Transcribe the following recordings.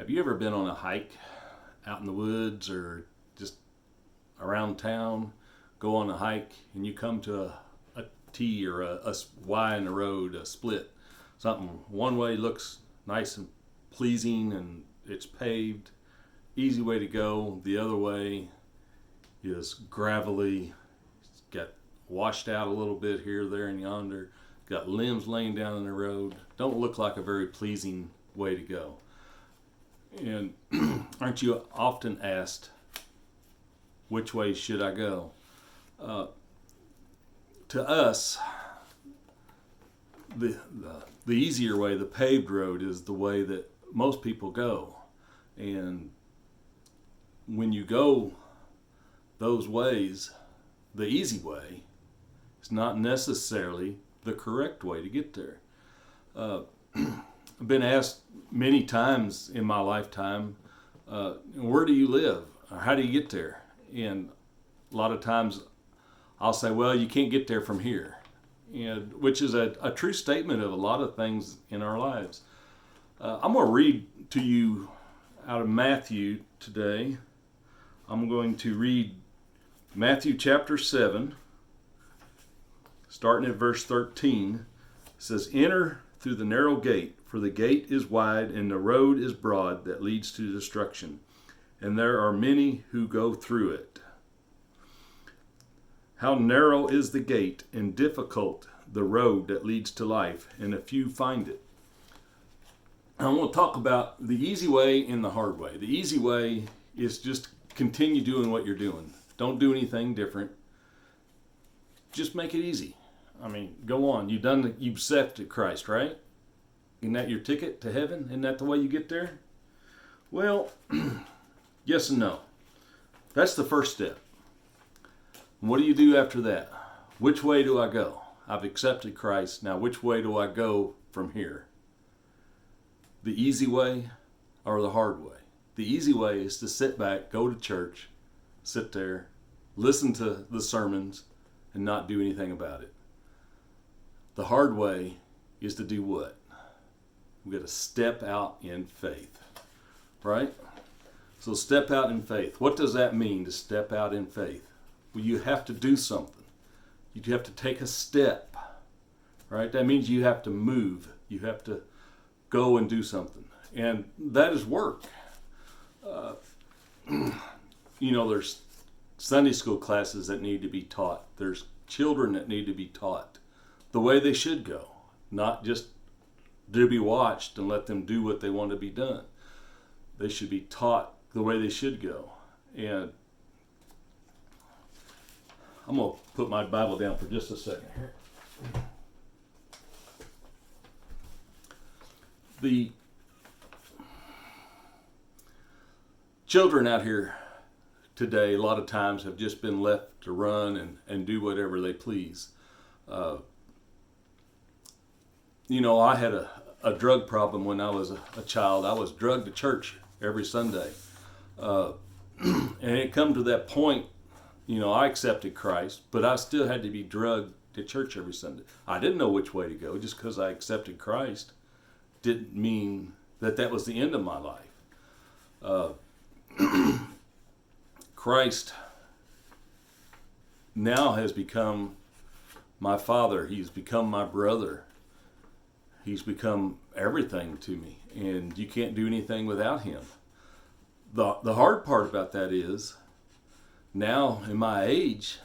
Have you ever been on a hike out in the woods or just around town? Go on a hike and you come to a T or a Y in the road, a split. Something one way looks nice and pleasing and it's paved, easy way to go. The other way is gravelly, it's got washed out a little bit here, there, and yonder. Got limbs laying down in the road. Don't look like a very pleasing way to go. And aren't you often asked, which way should I go? To us, the easier way, the paved road, is the way that most people go. And when you go those ways, the easy way is not necessarily the correct way to get there. I've been asked many times in my lifetime, where do you live? Or how do you get there? And a lot of times I'll say, well, you can't get there from here. And which is a true statement of a lot of things in our lives. I'm going to read to you out of Matthew today. I'm going to read Matthew chapter 7, starting at verse 13. It says, "Enter through the narrow gate, for the gate is wide and the road is broad that leads to destruction, and there are many who go through it. How narrow is the gate and difficult the road that leads to life, and a few find it." I want to talk about the easy way and the hard way. The easy way is just continue doing what you're doing. Don't do anything different. Just make it easy. I mean, go on. You've accepted Christ, right? Isn't that your ticket to heaven? Isn't that the way you get there? Well, yes and no. That's the first step. What do you do after that? Which way do I go? I've accepted Christ. Now, which way do I go from here? The easy way or the hard way? The easy way is to sit back, go to church, sit there, listen to the sermons, and not do anything about it. The hard way is to do what? We've got to step out in faith, right? So step out in faith. What does that mean, to step out in faith? Well, you have to do something. You have to take a step, right? That means you have to move. You have to go and do something. And that is work. There's Sunday school classes that need to be taught. There's children that need to be taught the way they should go, not just to be watched and let them do what they want to be done. They should be taught the way they should go. And I'm going to put my Bible down for just a second here. The children out here today, a lot of times, have just been left to run and do whatever they please. I had a drug problem when I was a child. I was drugged to church every Sunday. And it come to that point, I accepted Christ, but I still had to be drugged to church every Sunday. I didn't know which way to go. Just because I accepted Christ didn't mean that was the end of my life. Christ now has become my father. He's become my brother. He's become everything to me, and you can't do anything without him. The hard part about that is, now in my age,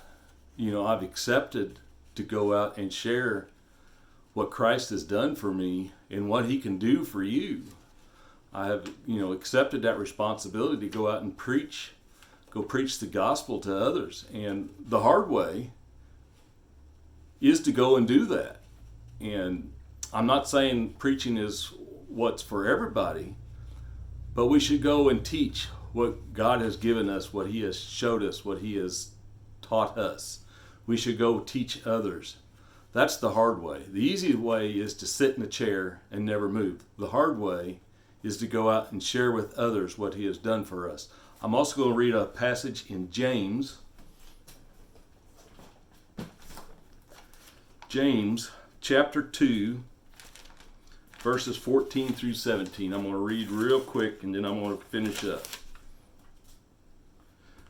I've accepted to go out and share what Christ has done for me and what he can do for you. I have, accepted that responsibility to go out and preach the gospel to others. And the hard way is to go and do that. And I'm not saying preaching is what's for everybody, but we should go and teach what God has given us, what he has showed us, what he has taught us. We should go teach others. That's the hard way. The easy way is to sit in a chair and never move. The hard way is to go out and share with others what he has done for us. I'm also going to read a passage in James. James chapter 2, verses 14 through 17. I'm going to read real quick and then I'm going to finish up.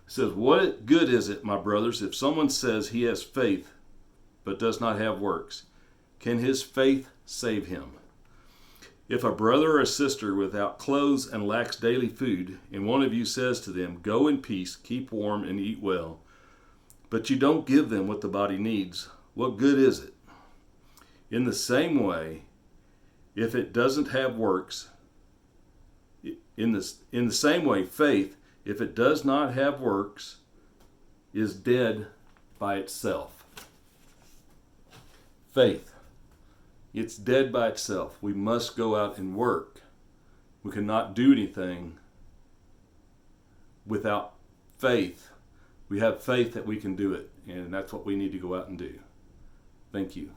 It says, "What good is it, my brothers, if someone says he has faith but does not have works? Can his faith save him? If a brother or a sister without clothes and lacks daily food, and one of you says to them, 'Go in peace, keep warm and eat well,' but you don't give them what the body needs, what good is it? In the same way, if it doesn't have works, in the same way, faith, if it does not have works, is dead by itself." Faith. It's dead by itself. We must go out and work. We cannot do anything without faith. We have faith that we can do it, and that's what we need to go out and do. Thank you.